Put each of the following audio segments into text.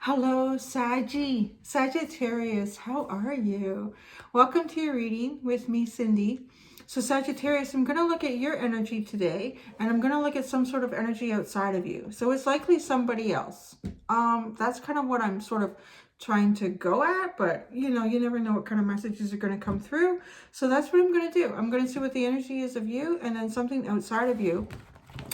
Hello, Sagittarius. How are you? Welcome to your reading with me, Cindy. So Sagittarius, I'm going to look at your energy today, and I'm going to look at some sort of energy outside of you. So it's likely somebody else. That's kind of what I'm sort of trying to go at, but you never know what kind of messages are going to come through. So that's what I'm going to do. I'm going to see what the energy is of you and then something outside of you.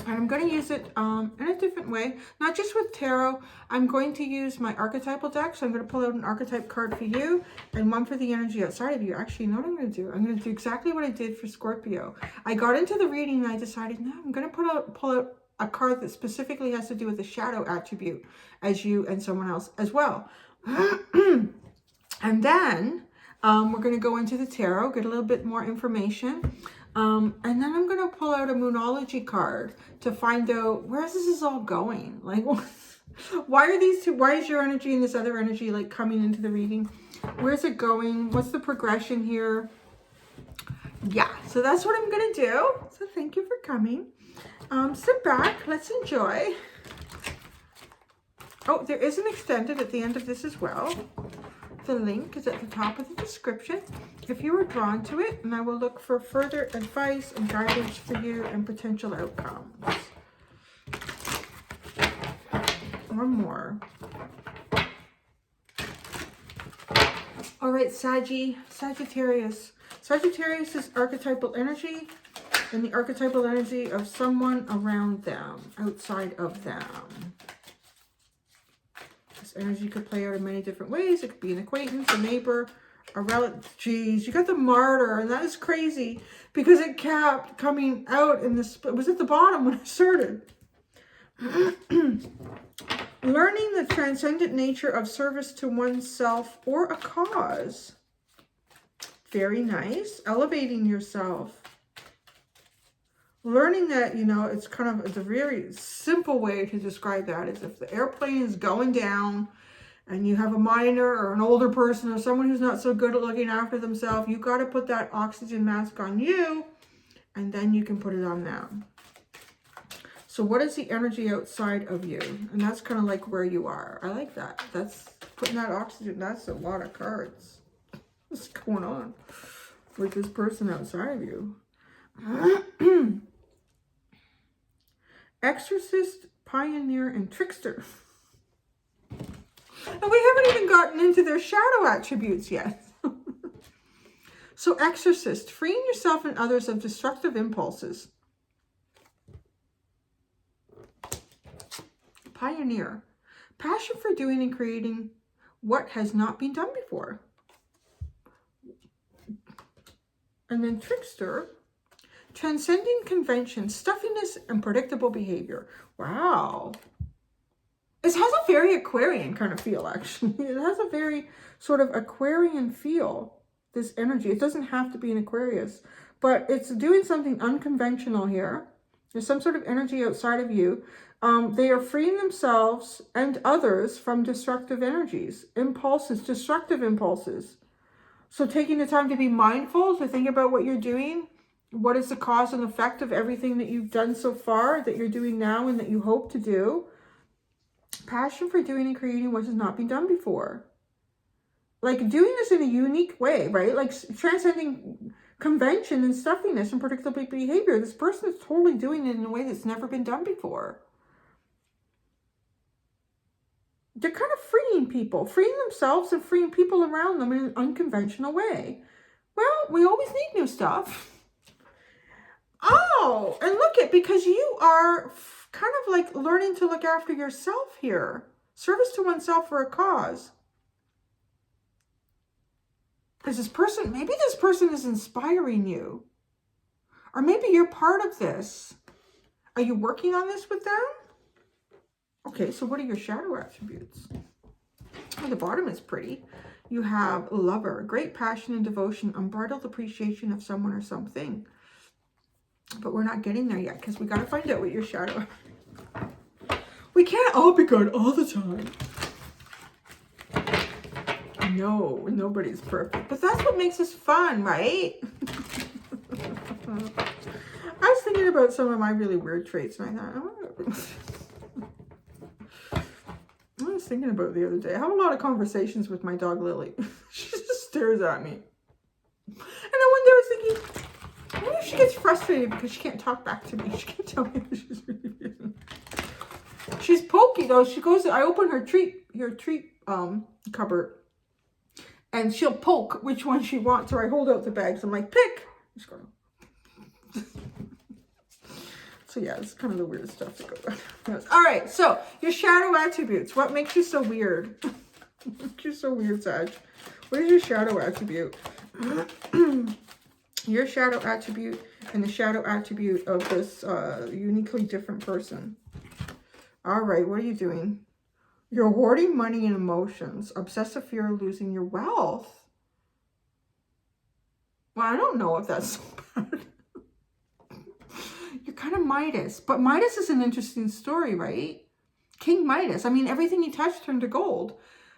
And I'm going to use it in a different way, not just with tarot. I'm going to use my archetypal deck. So I'm going to pull out an archetype card for you and one for the energy outside of you. Actually, you know what I'm going to do? I'm going to do exactly what I did for Scorpio. I got into the reading and I decided, no, I'm going to pull out a card that specifically has to do with the shadow attribute as you and someone else as well. And then we're going to go into the tarot, get a little bit more information. And then I'm going to pull out a Moonology card to find out where this is all going. Like, why are these two, why is your energy and this other energy like coming into the reading? Where's it going? What's the progression here? Yeah, so that's what I'm going to do. So thank you for coming. Sit back. Let's enjoy. Oh, there is an extended at the end of this as well. The link is at the top of the description if you were drawn to it, and I will look for further advice and guidance for you and potential outcomes. Or more. All right, Sagittarius. Sagittarius is archetypal energy and the archetypal energy of someone around them, outside of them. Energy could play out in many different ways. It could be an acquaintance, a neighbor, a relative. Geez, you got the Martyr, and that is crazy because it kept coming out in this. It was at the bottom when I started. Learning the transcendent nature of service to oneself or a cause. Very nice. Elevating yourself. Learning that, it's kind of, it's a very simple way to describe that is if the airplane is going down and you have a minor or an older person or someone who's not so good at looking after themselves, you got to put that oxygen mask on you and then you can put it on them. So what is the energy outside of you? And that's kind of like where you are. I like that. That's putting that oxygen. That's a lot of cards. What's going on with this person outside of you? Exorcist, pioneer, and trickster. And we haven't even gotten into their shadow attributes yet. So exorcist, freeing yourself and others of destructive impulses. Pioneer, passion for doing and creating what has not been done before. And then trickster, transcending convention, stuffiness, and predictable behavior. Wow. It has a very Aquarian kind of feel, actually. It has a very sort of Aquarian feel, this energy. It doesn't have to be an Aquarius, but it's doing something unconventional here. There's some sort of energy outside of you. They are freeing themselves and others from destructive energies, impulses, destructive impulses. So taking the time to be mindful, to think about what you're doing. What is the cause and effect of everything that you've done so far, that you're doing now, and that you hope to do? Passion for doing and creating what has not been done before. Like doing this in a unique way, right? Like transcending convention and stuffiness and predictable behavior. This person is totally doing it in a way that's never been done before. They're kind of freeing people, freeing themselves and freeing people around them in an unconventional way. Well, we always need new stuff. Oh, and look at, because you are kind of like learning to look after yourself here. Service to oneself for a cause. Because maybe this person is inspiring you. Or maybe you're part of this. Are you working on this with them? Okay, so what are your shadow attributes? At the bottom is pretty. You have lover, great passion and devotion, unbridled appreciation of someone or something. But we're not getting there yet because we got to find out what your shadow. We can't all be good all the time. No, nobody's perfect. But that's what makes us fun, right? I was thinking about some of my really weird traits and I thought, thinking about the other day. I have a lot of conversations with my dog, Lily. She just stares at me. And one day I was thinking, I wonder if she gets frustrated because she can't talk back to me. She can't tell me she's really busy. She's pokey though. She goes, I open her treat cupboard. And she'll poke which one she wants. Or I hold out the bags. I'm like, pick. She's going, so yeah, it's kind of the weirdest stuff to go with. All right, so your shadow attributes. What makes you so weird? What makes you so weird, Sag? What is your shadow attribute? Your shadow attribute and the shadow attribute of this uniquely different person. All right, what are you doing? You're hoarding money and emotions. Obsessive fear of losing your wealth. Well, I don't know if that's so bad. You're kind of Midas. But Midas is an interesting story, right? King Midas. I mean, everything you touch turned to gold.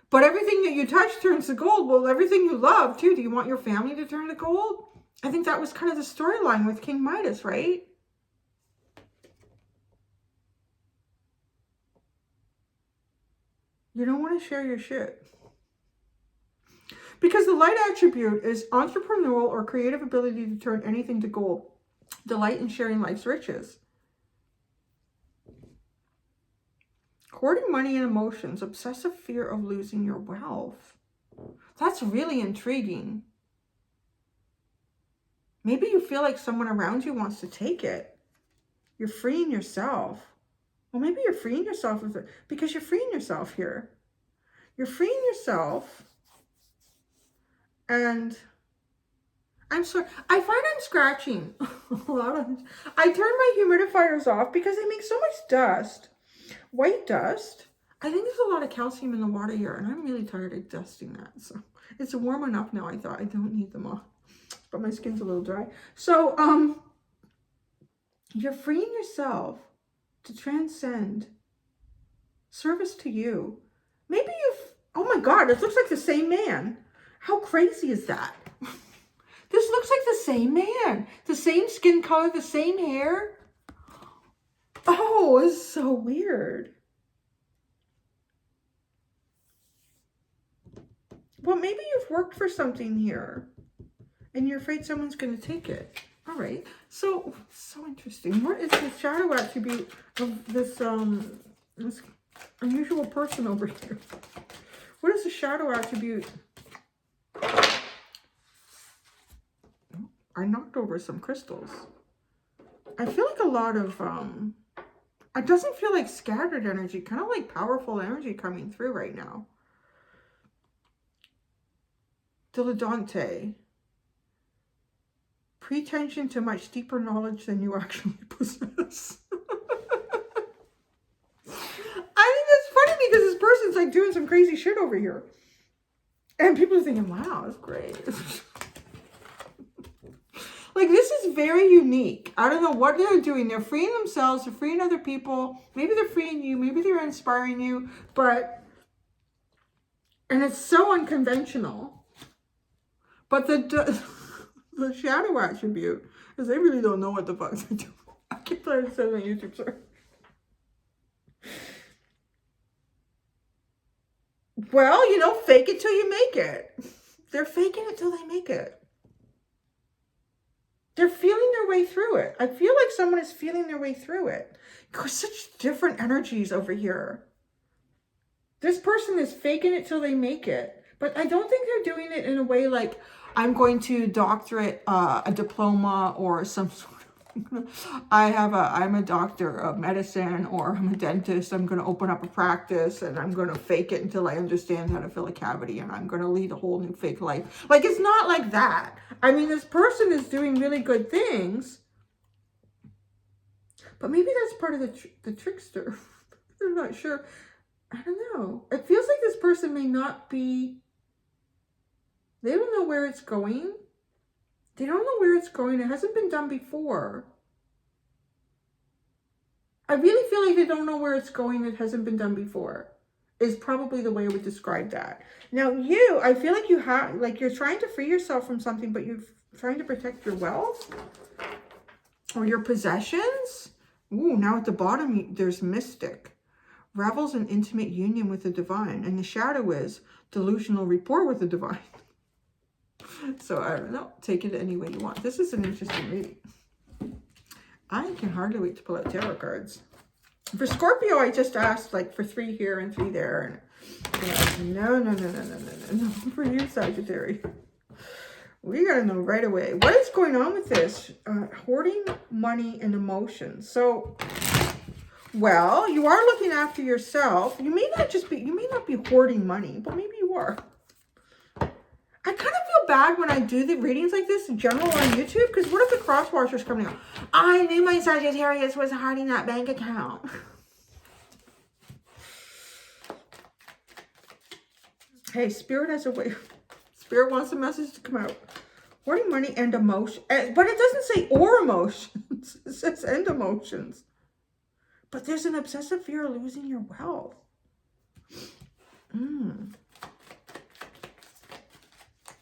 But everything that you touch turns to gold. Well, everything you love, too. Do you want your family to turn to gold? I think that was kind of the storyline with King Midas, right? You don't want to share your shit. Because the light attribute is entrepreneurial or creative ability to turn anything to gold. Delight in sharing life's riches. Hoarding money and emotions. Obsessive fear of losing your wealth. That's really intriguing. Maybe you feel like someone around you wants to take it. You're freeing yourself. Well, maybe you're freeing yourself because you're freeing yourself here. You're freeing yourself. And I'm sorry. I find I'm scratching a lot of. I turn my humidifiers off because they make so much dust. White dust. I think there's a lot of calcium in the water here, and I'm really tired of dusting that. So it's warm enough now. I thought I don't need them off, but my skin's a little dry. So you're freeing yourself to transcend service to you. Maybe you've, oh my God, this looks like the same man. How crazy is that? This looks like the same man. The same skin color, the same hair. Oh, it's so weird. Well, maybe you've worked for something here and you're afraid someone's going to take it. All right, so interesting. What is the shadow attribute of this this unusual person over here? What is the shadow attribute? I knocked over some crystals. I feel like a lot of it doesn't feel like scattered energy, kind of like powerful energy coming through right now. Dilettante. Pretension to much deeper knowledge than you actually possess. I think that's funny because this person's like doing some crazy shit over here. And people are thinking, wow, that's great. Like, this is very unique. I don't know what they're doing. They're freeing themselves. They're freeing other people. Maybe they're freeing you. Maybe they're inspiring you. But, and it's so unconventional. But the shadow attribute is they really don't know what the fuck they're doing. I keep trying to say on YouTube, sorry. Well, you know, fake it till you make it. They're faking it till they make it. They're feeling their way through it. I feel like someone is feeling their way through it. There's such different energies over here. This person is faking it till they make it. But I don't think they're doing it in a way like, I'm going to doctorate a diploma or some sort of, I'm a doctor of medicine, or I'm a dentist. I'm going to open up a practice and I'm going to fake it until I understand how to fill a cavity, and I'm going to lead a whole new fake life. Like, it's not like that. I mean, this person is doing really good things, but maybe that's part of the trickster. I'm not sure. I don't know. It feels like this person may not be, they don't know where it's going. They don't know where it's going. It hasn't been done before. I really feel like they don't know where it's going. It hasn't been done before. Is probably the way I would describe that. Now you, I feel like you have, like you're trying to free yourself from something, but you're trying to protect your wealth or your possessions. Ooh, now at the bottom, there's mystic. revels in intimate union with the divine. And the shadow is delusional rapport with the divine. So I don't know. Take it any way you want. This is an interesting reading. I can hardly wait to pull out tarot cards. For Scorpio, I just asked like for 3 here and 3 there. And no. For you, Sagittarius. We gotta know right away. What is going on with this? Hoarding money and emotions. So, well, you are looking after yourself. You may not be hoarding money, but maybe you are. I kind of feel bad when I do the readings like this in general on YouTube, because what if the crosswatcher's coming out? I knew my Sagittarius was hiding that bank account. Hey, Spirit has a way. Spirit wants the message to come out. Hoarding money and emotion. But it doesn't say or emotions. It says and emotions. But there's an obsessive fear of losing your wealth.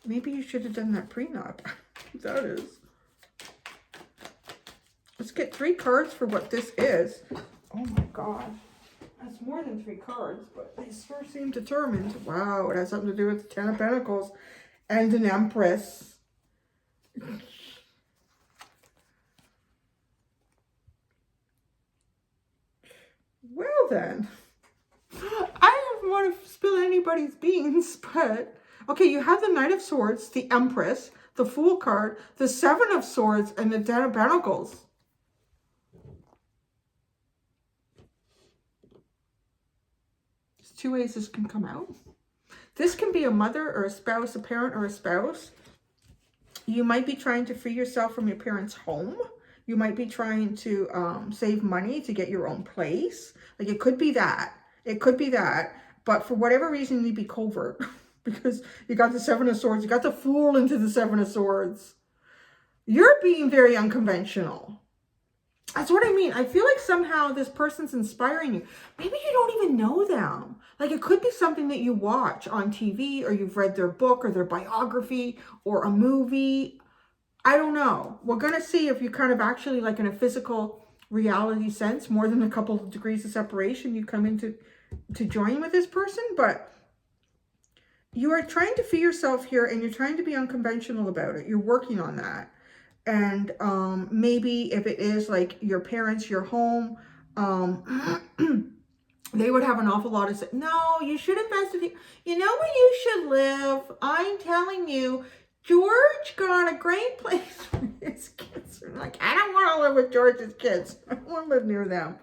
Maybe you should have done that prenup. That is. Let's get 3 cards for what this is. Oh my God. That's more than 3 cards, but they sure seem determined. Wow, it has something to do with the 10 of Pentacles and an Empress. Well then. I don't want to spill anybody's beans, but... Okay, you have the Knight of Swords, the Empress, the Fool card, the 7 of Swords, and the 10 of Pentacles. There's 2 ways this can come out. This can be a mother or a spouse, a parent or a spouse. You might be trying to free yourself from your parents' home. You might be trying to save money to get your own place. Like, it could be that. It could be that. But for whatever reason, you need to be covert. Because you got the 7 of Swords. You got the Fool into the 7 of Swords. You're being very unconventional. That's what I mean. I feel like somehow this person's inspiring you. Maybe you don't even know them. Like, it could be something that you watch on TV, or you've read their book or their biography or a movie. I don't know. We're going to see if you kind of actually, like in a physical reality sense, more than a couple of degrees of separation, you come into to join with this person. But you are trying to free yourself here, and you're trying to be unconventional about it. You're working on that. And maybe if it is like your parents, your home, they would have an awful lot of say, no, you should invest in, you know where you should live. I'm telling you, George got a great place for his kids. I'm like, I don't want to live with George's kids. I don't want to live near them.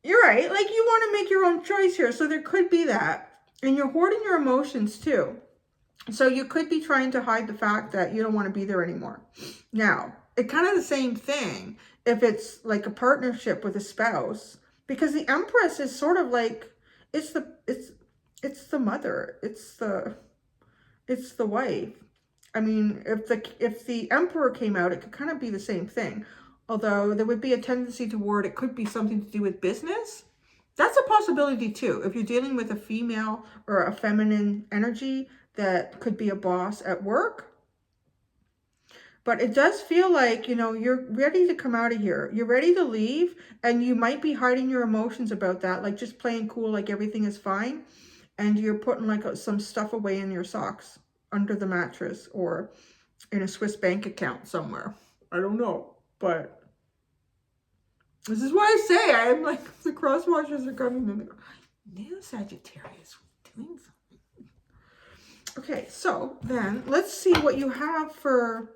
You're right. Like, you want to make your own choice here. So there could be that. And you're hoarding your emotions too. So you could be trying to hide the fact that you don't want to be there anymore. Now, it's kind of the same thing if it's like a partnership with a spouse, because the Empress is sort of like, it's the mother, it's the wife. I mean, if the Emperor came out, it could kind of be the same thing. Although there would be a tendency toward, it could be something to do with business. That's a possibility too. If you're dealing with a female or a feminine energy, that could be a boss at work. But it does feel like, you know, you're ready to come out of here. You're ready to leave, and you might be hiding your emotions about that, like just playing cool, like everything is fine. And you're putting like some stuff away in your socks, under the mattress, or in a Swiss bank account somewhere. I don't know, but this is why I say I'm like, the crosswatchers are coming in. New Sagittarius doing something. Okay, so then let's see what you have for,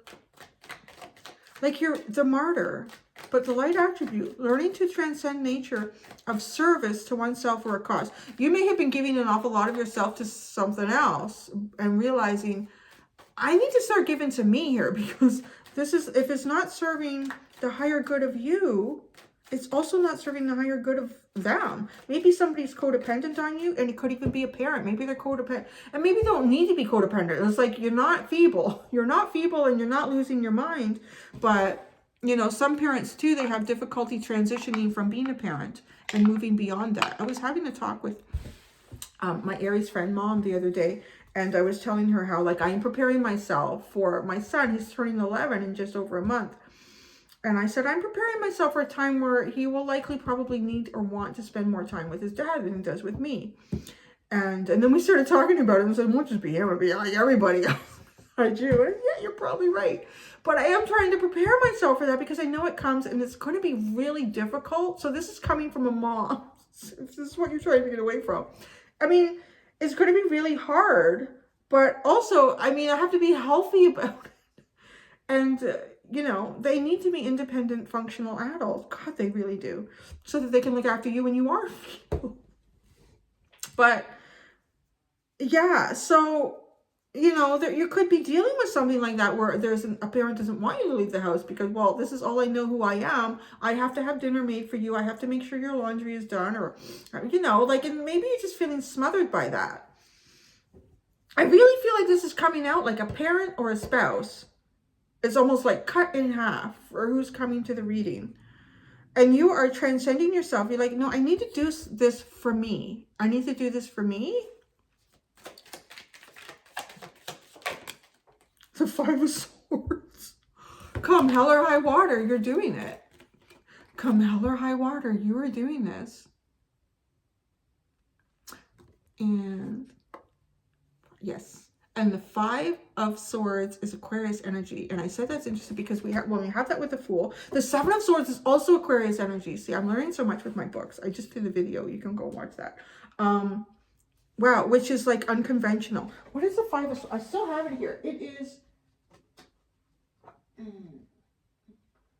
like, the martyr, but the light attribute, learning to transcend nature of service to oneself or a cause. You may have been giving an awful lot of yourself to something else and realizing, I need to start giving to me here, because this is, if it's not serving the higher good of you, it's also not serving the higher good of them. Maybe somebody's codependent on you, and it could even be a parent. Maybe they're codependent, and maybe they don't need to be codependent. It's like, you're not feeble. You're not feeble, and you're not losing your mind. But, you know, some parents too, they have difficulty transitioning from being a parent and moving beyond that. I was having a talk with my Aries friend mom the other day, and I was telling her how, like, I am preparing myself for my son. He's turning 11 in just over a month. And I said, I'm preparing myself for a time where he will likely probably need or want to spend more time with his dad than he does with me. And then we started talking about it and said, it won't just be him, it'll be like everybody else. I do. And yeah, you're probably right. But I am trying to prepare myself for that because I know it comes and it's going to be really difficult. So this is coming from a mom. This is what you're trying to get away from. I mean, it's going to be really hard. But also, I mean, I have to be healthy about it. And, you know, they need to be independent, functional adults. God, they really do. So that they can look after you when you are feeble. But, yeah, so, you know, you could be dealing with something like that where a parent doesn't want you to leave the house because, well, this is all I know who I am. I have to have dinner made for you. I have to make sure your laundry is done, or, you know, like, and maybe you're just feeling smothered by that. I really feel like this is coming out like a parent or a spouse. It's almost like cut in half for who's coming to the reading. And you are transcending yourself. You're like, no, I need to do this for me. I need to do this for me. The Five of Swords. Come hell or high water, you're doing it. Come hell or high water, you are doing this. And yes. And the Five of Swords is Aquarius energy. And I said that's interesting because when we have that with the Fool, the Seven of Swords is also Aquarius energy. See, I'm learning so much with my books. I just did a video. You can go watch that. Wow, which is like unconventional. What is the Five of Swords? I still have it here. It is...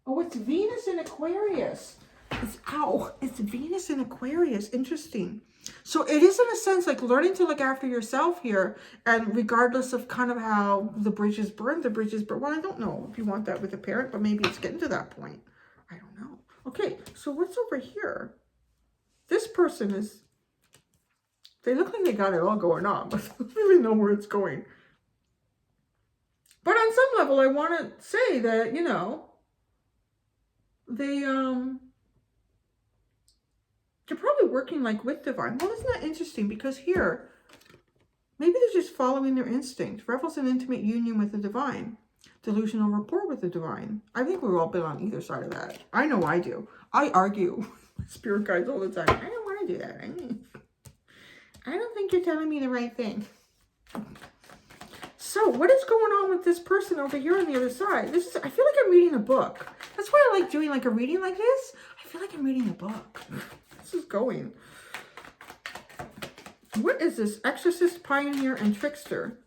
Oh, it's Venus in Aquarius. It's Venus in Aquarius. Interesting. So it is in a sense like learning to look after yourself here, and regardless of kind of how the bridges burn, well, I don't know if you want that with a parent, but maybe it's getting to that point. I don't know. Okay, so what's over here? This person is, they look like they got it all going on, but I don't really know where it's going. But on some level, I want to say that, you know, they're probably working like with divine. Well, isn't that interesting? Because here, maybe they're just following their instinct. Revels in intimate union with the divine. Delusional rapport with the divine. I think we've all been on either side of that. I know I do. I argue with spirit guides all the time. I don't want to do that. I don't think you're telling me the right thing. So what is going on with this person over here on the other side? I feel like I'm reading a book. That's why I like doing like a reading like this. I feel like I'm reading a book. This is going. What is this? Exorcist, Pioneer, and Trickster.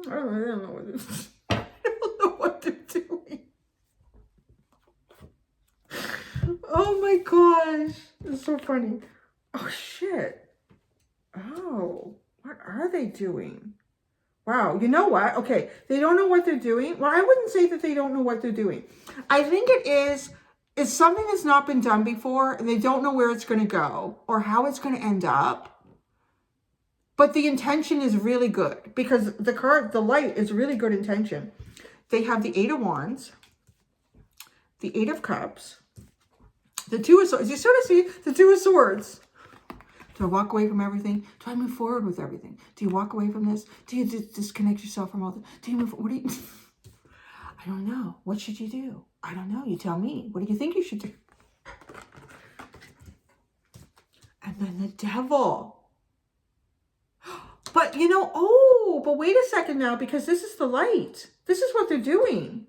I don't know what this is. I don't know what they're doing. Oh my gosh. It's so funny. Oh shit. Oh, what are they doing? Wow, you know what? Okay, they don't know what they're doing. Well, I wouldn't say that they don't know what they're doing. I think it's something that's not been done before, and they don't know where it's going to go or how it's going to end up. But the intention is really good because the card, the light, is really good intention. They have the Eight of Wands, the Eight of Cups, the Two of Swords. You sort of see the Two of Swords. Do I walk away from everything? Do I move forward with everything? Do you walk away from this? Do you disconnect yourself from all the... Do you move... What do you... I don't know. What should you do? I don't know. You tell me. What do you think you should do? And then the Devil. But, you know, oh, but wait a second now, because this is the light. This is what they're doing.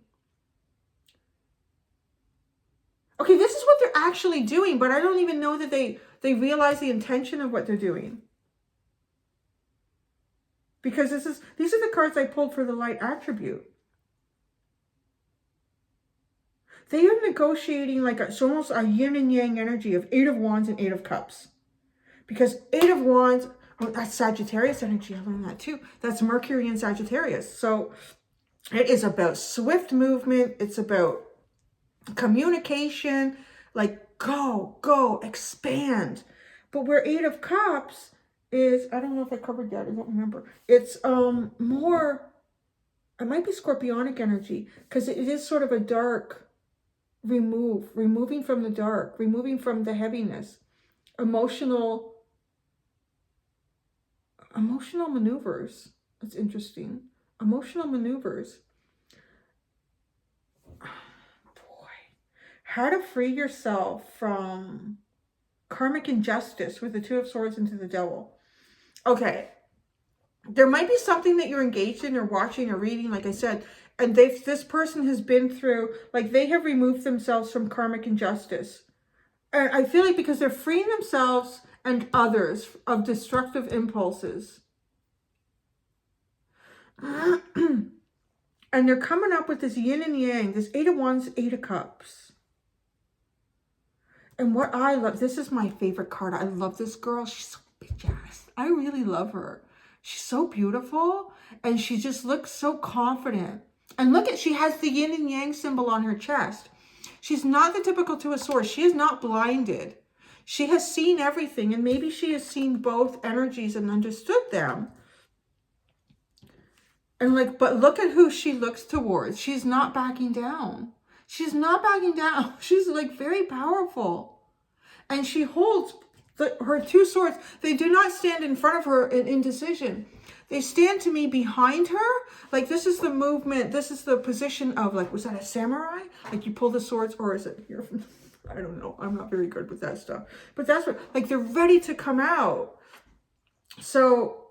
Okay, this is what they're actually doing, but I don't even know that they realize the intention of what they're doing. Because these are the cards I pulled for the light attribute. They are negotiating like it's almost a yin and yang energy of Eight of Wands and Eight of Cups. Because Eight of Wands, oh, that's Sagittarius energy. I learned that too. That's Mercury and Sagittarius. So it is about swift movement. It's about communication, like go, expand. But where Eight of Cups is, I don't know if I covered that. I don't remember. It's more, it might be Scorpionic energy because it is sort of a dark removing from the dark, removing from the heaviness, emotional maneuvers. That's interesting. Emotional maneuvers. Boy, how to free yourself from karmic injustice with the Two of Swords into the Devil. Okay, there might be something that you're engaged in or watching or reading, like I said, and this person has been through, like they have removed themselves from karmic injustice. And I feel like because they're freeing themselves and others of destructive impulses. And they're coming up with this yin and yang, this 8 of Wands, 8 of Cups. And what I love, this is my favorite card. I love this girl. She's so bitch ass. I really love her. She's so beautiful. And she just looks so confident. And look at, she has the yin and yang symbol on her chest. She's not the typical Two of Swords. She is not blinded. She has seen everything. And maybe she has seen both energies and understood them. And like, but look at who she looks towards. She's not backing down. She's not backing down. She's like very powerful. And she holds her 2 swords. They do not stand in front of her in indecision. They stand to me behind her. Like this is the movement. This is the position of like, was that a samurai? Like you pull the swords, or is it here? I don't know. I'm not very good with that stuff. But that's what, like they're ready to come out. So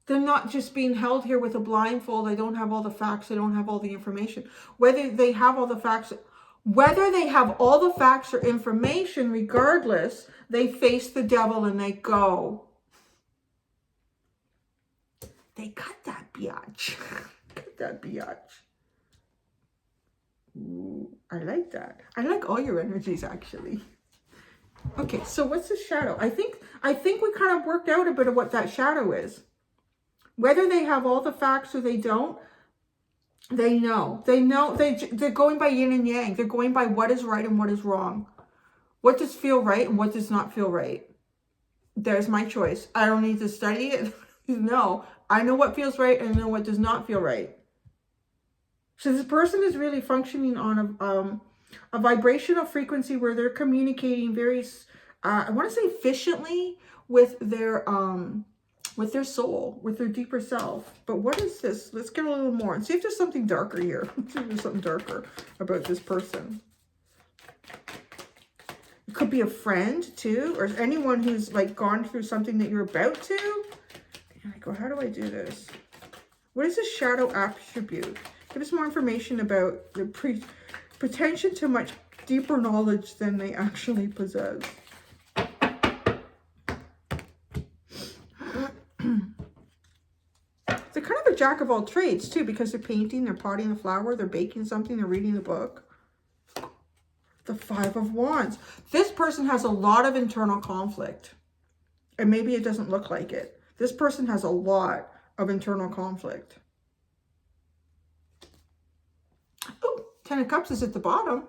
they're not just being held here with a blindfold. They don't have all the facts. They don't have all the information. Whether they have all the facts or information, regardless, they face the devil and they go. They cut that biatch. Cut that biatch. Ooh, I like that. I like all your energies, actually. Okay, so what's the shadow? I think we kind of worked out a bit of what that shadow is. Whether they have all the facts or they don't, they know. They're going by yin and yang. They're going by what is right and what is wrong. What does feel right and what does not feel right. There's my choice. I don't need to study it. No, I know what feels right and I know what does not feel right. So this person is really functioning on a vibrational frequency where they're communicating very, I want to say efficiently with their soul, with their deeper self. But what is this? Let's get a little more and see if there's something darker here. Let's see if there's something darker about this person. It could be a friend too, or anyone who's like gone through something that you're about to. And I go, how do I do this? What is the shadow attribute? Give us more information about the pretension to much deeper knowledge than they actually possess. They're kind of a jack of all trades too, because they're painting, they're potting a flower, they're baking something, they're reading a book. The 5 of Wands. This person has a lot of internal conflict. And maybe it doesn't look like it. This person has a lot of internal conflict. Oh, 10 of Cups is at the bottom.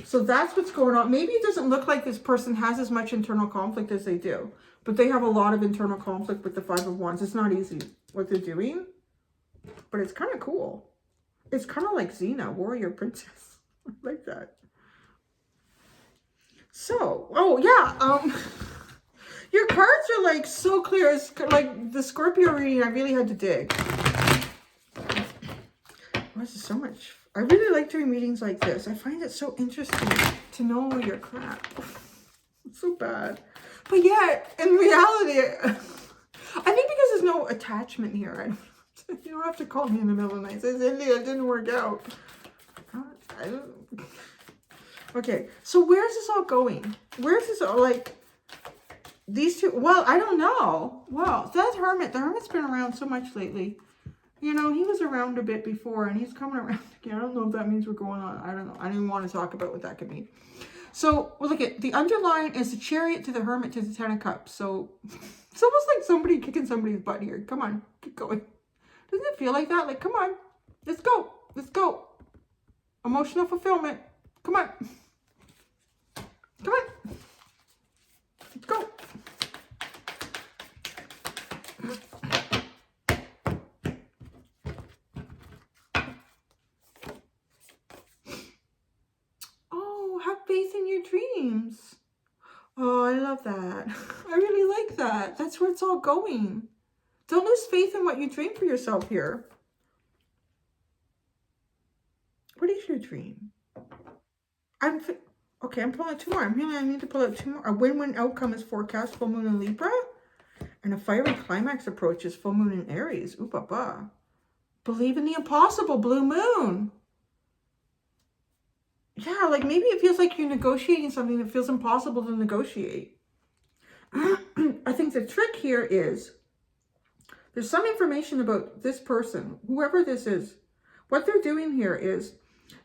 So that's what's going on. Maybe it doesn't look like this person has as much internal conflict as they do. But they have a lot of internal conflict with the 5 of Wands. It's not easy what they're doing. But it's kind of cool. It's kind of like Xena, warrior princess. I like that. So, oh yeah. Your cards are like so clear. It's like the Scorpio reading, I really had to dig. Why is there so much? I really like doing readings like this. I find it so interesting to know your crap. It's so bad. But yeah, in reality, I think because there's no attachment here, you don't have to call me in the middle of the night. Say, Cindy, it didn't work out. I don't. Okay, so where's this all going? Where's this all, like, these two? Well, I don't know. Well, that Hermit, the Hermit's been around so much lately. You know, he was around a bit before, and he's coming around again. I don't know if that means we're going on. I don't know. I don't even want to talk about what that could mean. So, well, look at the underline is the Chariot to the Hermit to the 10 of Cups. So, it's almost like somebody kicking somebody's butt here. Come on, keep going. Doesn't it feel like that? Like, come on, let's go. Let's go. Emotional fulfillment. Come on. Come on. Let's go. dreams. Oh, I love that. I really like that. That's where it's all going. Don't lose faith in what you dream for yourself here. What is your dream? Okay, I'm pulling out 2 more. I need to pull out 2 more. A win-win outcome is forecast, full moon in Libra. And a fiery climax approaches, full moon in Aries. Ooh, papa. Believe in the impossible, blue moon. Yeah, like maybe it feels like you're negotiating something that feels impossible to negotiate. I think the trick here is there's some information about this person, whoever this is. What they're doing here is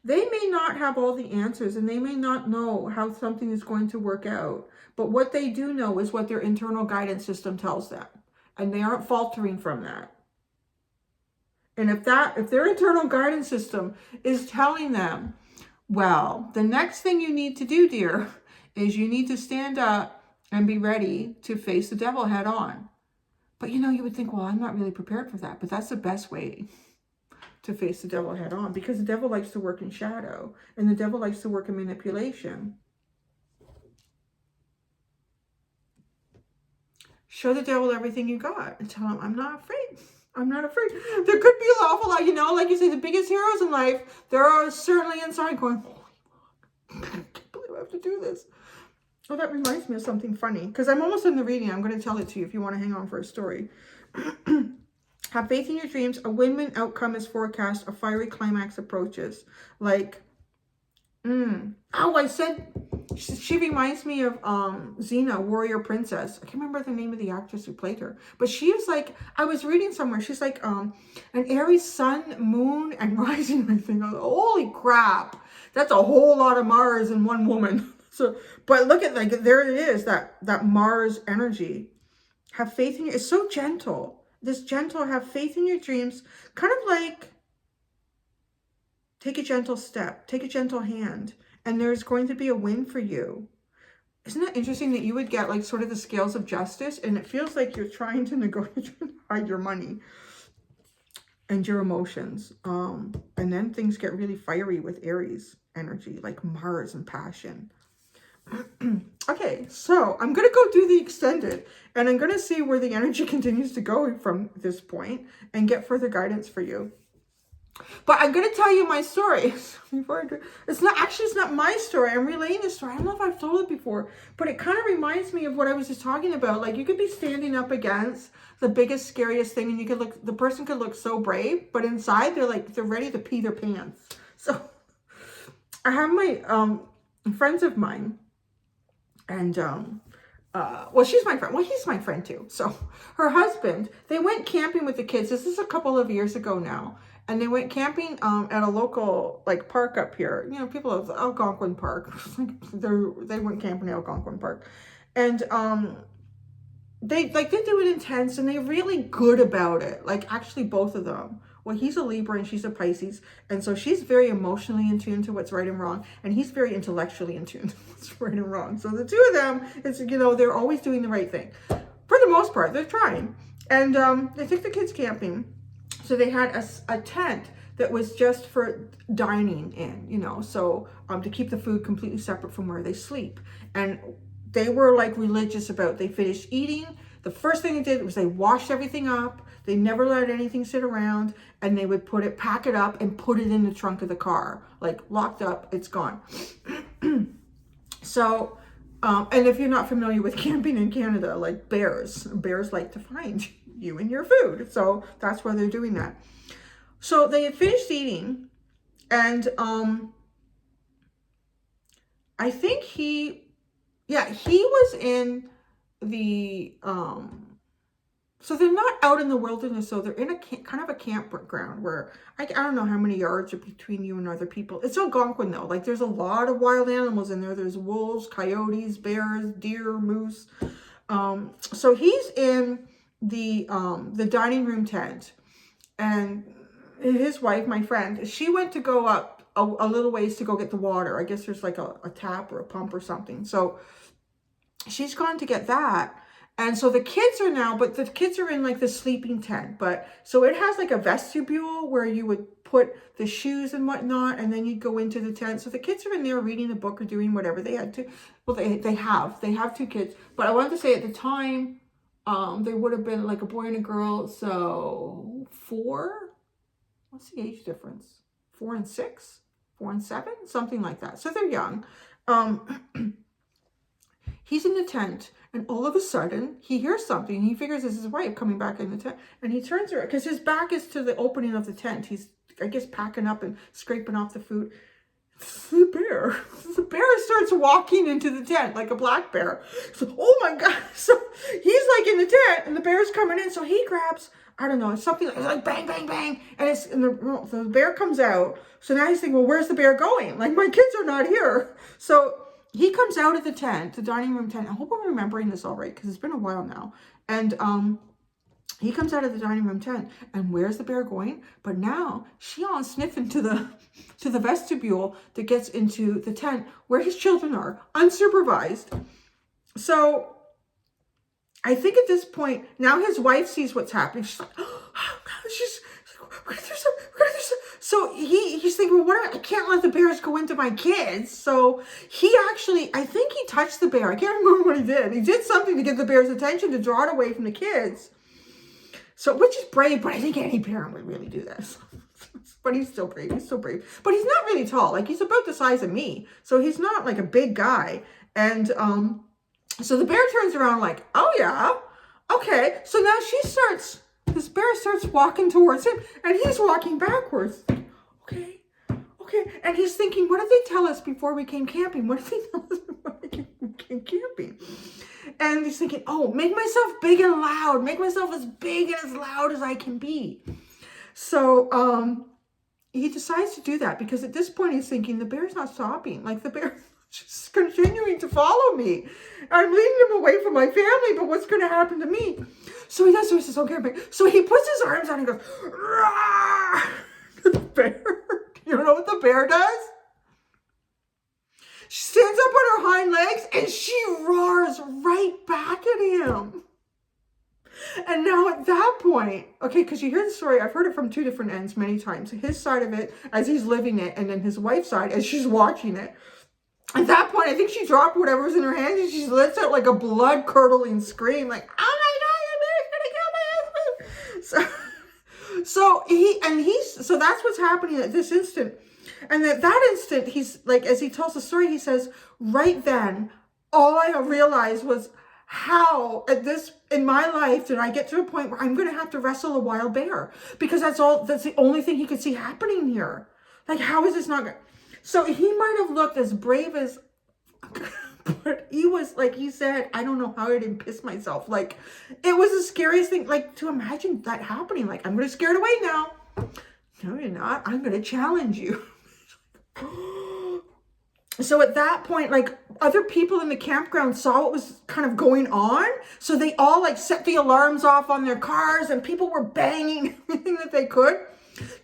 they may not have all the answers and they may not know how something is going to work out. But what they do know is what their internal guidance system tells them. And they aren't faltering from that. And if their internal guidance system is telling them, well, the next thing you need to do, dear, is you need to stand up and be ready to face the devil head on. But you would think, well, I'm not really prepared for that. But that's the best way to face the devil head on, because the devil likes to work in shadow and the devil likes to work in manipulation. Show the devil everything you got and tell him, I'm not afraid. I'm not afraid. There could be an awful lot, like you say, the biggest heroes in life, there are certainly inside going, I can't believe I have to do this. Oh, that reminds me of something funny, because I'm almost in the reading. I'm going to tell it to you if you want to hang on for a story. Have faith in your dreams. A win-win outcome is forecast. A fiery climax approaches. Like, oh, I said, she reminds me of Xena, Warrior Princess. I can't remember the name of the actress who played her. But she is like, I was reading somewhere, she's like an Aries sun, moon, and rising, I think. Holy crap. That's a whole lot of Mars in one woman. So, but look at, like, there it is, that Mars energy. Have faith in you. It's so gentle. This gentle, have faith in your dreams. Kind of like, take a gentle step, take a gentle hand, and there's going to be a win for you. Isn't that interesting that you would get like sort of the scales of justice, and it feels like you're trying to negotiate, hide your money and your emotions. And then things get really fiery with Aries energy, like Mars and passion. Okay, so I'm going to go do the extended, and I'm going to see where the energy continues to go from this point and get further guidance for you. But I'm going to tell you my story. It's not my story. I'm relaying this story. I don't know if I've told it before, but it kind of reminds me of what I was just talking about. Like, you could be standing up against the biggest, scariest thing, and the person could look so brave, but inside they're ready to pee their pants. So I have my friends of mine. And, well, she's my friend. Well, he's my friend too. So her husband, they went camping with the kids. This is a couple of years ago now. And they went camping at a local, like, park up here. People of Algonquin Park. They went camping at Algonquin Park. And they do it intense, and they're really good about it. Like, actually, both of them. Well, he's a Libra and she's a Pisces. And so she's very emotionally in tune to what's right and wrong. And he's very intellectually in tune to what's right and wrong. So the two of them, they're always doing the right thing. For the most part, they're trying. And they took the kids camping. So they had a tent that was just for dining in, so to keep the food completely separate from where they sleep. And they were like religious about, they finished eating. The first thing they did was they washed everything up. They never let anything sit around, and they would pack it up and put it in the trunk of the car, like locked up, it's gone. So, and if you're not familiar with camping in Canada, like bears like to find you and your food. So that's why they're doing that. So they had finished eating, and I think he was in the, so they're not out in the wilderness, so they're in a kind of a campground where I don't know how many yards are between you and other people. It's Algonquin though, like there's a lot of wild animals in there. There's wolves, coyotes, bears, deer, moose. So he's in the dining room tent, and his wife, my friend, she went to go up a little ways to go get the water. I guess there's like a tap or a pump or something. So she's gone to get that. And so the kids are now, but the kids are in like the sleeping tent. But so it has like a vestibule where you would put the shoes and whatnot, and then you'd go into the tent. So the kids are in there reading a book or doing whatever they had to. Well, they have 2 kids. But I wanted to say at the time, they would have been like a boy and a girl. So 4, what's the age difference? 4 and 6, 4 and 7, something like that. So they're young. He's in the tent, and all of a sudden, he hears something. He figures it's his wife coming back in the tent, and he turns around, because his back is to the opening of the tent. He's, I guess, packing up and scraping off the food. The bear. The bear starts walking into the tent, like a black bear. So, oh my God. So, he's like in the tent, and the bear's coming in, so he grabs, I don't know, something like bang, bang, bang, and the bear comes out. So now he's thinking, well, where's the bear going? Like, my kids are not here. So, he comes out of the tent, the dining room tent. I hope I'm remembering this all right, because it's been a while now. And he comes out of the dining room tent, and where's the bear going? But now she on sniffing to the vestibule that gets into the tent where his children are, unsupervised. So I think at this point, now his wife sees what's happening. She's like, oh, she's like, we're gonna do some. So he's thinking, well, I can't let the bears go into my kids. So he actually, I think he touched the bear. I can't remember what he did. He did something to get the bear's attention to draw it away from the kids. So, which is brave, but I think any parent would really do this. But he's still brave. He's still brave. But he's not really tall. Like, he's about the size of me. So he's not like a big guy. And so the bear turns around like, oh yeah, okay. So now this bear starts walking towards him, and he's walking backwards. Okay. And he's thinking, what did they tell us before we came camping? What did they tell us before we came camping? And he's thinking, oh, make myself big and loud. Make myself as big and as loud as I can be. So he decides to do that, because at this point he's thinking, the bear's not stopping. Like, the bear's just continuing to follow me. I'm leading him away from my family, but what's going to happen to me? So he does. So he says, okay. So he puts his arms out and goes, rah! The bear. You know what the bear does? She stands up on her hind legs and she roars right back at him. And now at that point, okay, because you hear the story, I've heard it from 2 different ends many times. His side of it as he's living it, and then his wife's side as she's watching it. At that point, I think she dropped whatever was in her hands, and she lets out like a blood-curdling scream, like, oh my God, the bear's gonna kill my husband. So that's what's happening at this instant. And at that instant, he's like, as he tells the story, he says, right then, all I realized was, how in my life did I get to a point where I'm going to have to wrestle a wild bear? Because that's the only thing he could see happening here. Like, how is this not good? So he might have looked as brave as, but he was, like he said, I don't know how I didn't piss myself. Like, it was the scariest thing, like, to imagine that happening. Like, I'm going to scare it away now. No, you're not. I'm going to challenge you. So at that point, like, other people in the campground saw what was kind of going on. So they all like set the alarms off on their cars, and people were banging everything that they could.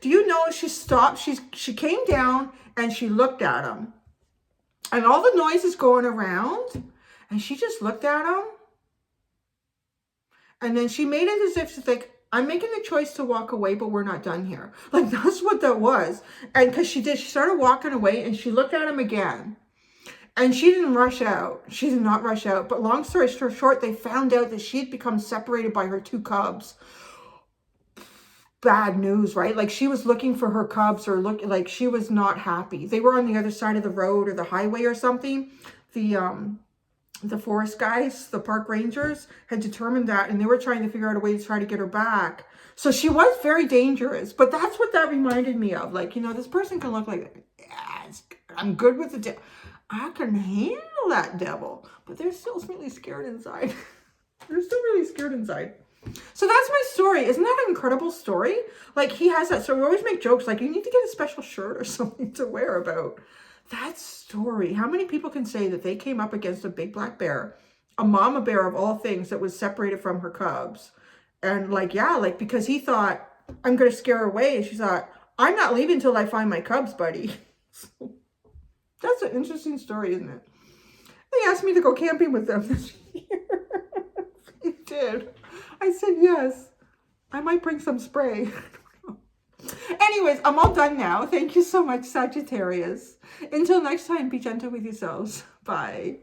Do you know, she stopped, she came down and she looked at him. And all the noise is going around, and she just looked at him. And then she made it as if to think, I'm making the choice to walk away, but we're not done here. Like, that's what that was. And because she started walking away, and she looked at him again. And she didn't rush out. She did not rush out. But long story short, they found out that she had become separated by her 2 cubs. Bad news, right? Like, she was looking for her cubs, or like she was not happy. They were on the other side of the road or the highway or something. The forest guys, the park rangers, had determined that, and they were trying to figure out a way to try to get her back. So she was very dangerous, but that's what that reminded me of. Like, you know, this person can look like, yeah, I'm good with the devil. I can handle that devil, but they're still really scared inside. They're still really scared inside. So that's my story. Isn't that an incredible story? Like, he has that. So we always make jokes like, you need to get a special shirt or something to wear about that story. How many people can say that they came up against a big black bear, a mama bear of all things, that was separated from her cubs? And like, yeah, like, because he thought, I'm going to scare her away. And she thought, I'm not leaving until I find my cubs, buddy. So, that's an interesting story, isn't it? They asked me to go camping with them this year. did. I said yes. I might bring some spray. Anyways, I'm all done now. Thank you so much, Sagittarius. Until next time, be gentle with yourselves. Bye.